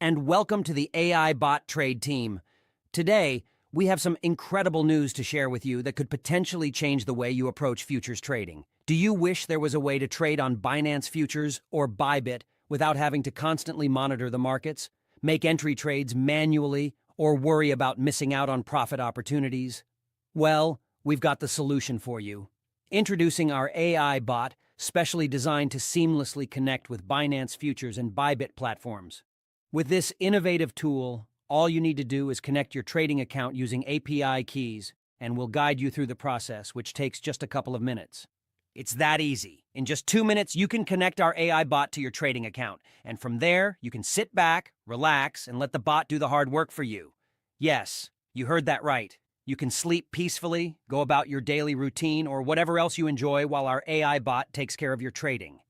and welcome to the AI Bot Trade team. Today, we have some incredible news to share with you that could potentially change the way you approach futures trading. Do you wish there was a way to trade on Binance futures or Bybit without having to constantly monitor the markets, make entry trades manually, or worry about missing out on profit opportunities? Well, we've got the solution for you. Introducing our AI bot, specially designed to seamlessly connect with Binance futures and Bybit platforms. With this innovative tool, all you need to do is connect your trading account using API keys, and we'll guide you through the process, which takes just a couple of minutes. It's that easy. In just 2 minutes, you can connect our AI bot to your trading account, and from there, you can sit back, relax, and let the bot do the hard work for you. Yes, you heard that right. You can sleep peacefully, go about your daily routine, or whatever else you enjoy while our AI bot takes care of your trading.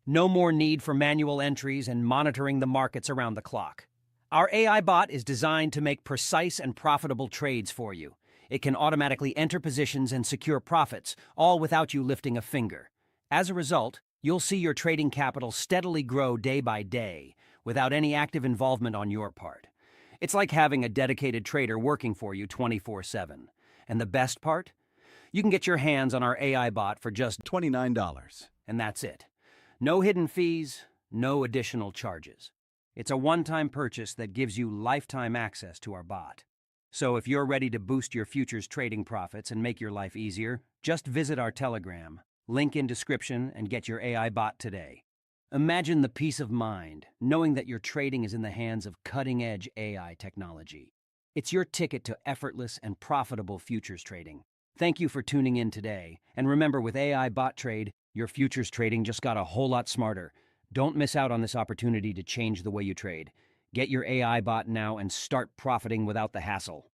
No more need for manual entries and monitoring the markets around the clock. Our AI bot is designed to make precise and profitable trades for you. It can automatically enter positions and secure profits, all without you lifting a finger. As a result, you'll see your trading capital steadily grow day by day, without any active involvement on your part. It's like having a dedicated trader working for you 24/7. And the best part? You can get your hands on our AI bot for just $29. and that's it. No hidden fees, no additional charges. It's a one-time purchase that gives you lifetime access to our bot. So if you're ready to boost your futures trading profits and make your life easier, just visit our Telegram, link in description, and get your AI bot today. Imagine the peace of mind, knowing that your trading is in the hands of cutting-edge AI technology. It's your ticket to effortless and profitable futures trading. Thank you for tuning in today, and remember, with AI Bot Trade, your futures trading just got a whole lot smarter. Don't miss out on this opportunity to change the way you trade. Get your AI bot now and start profiting without the hassle.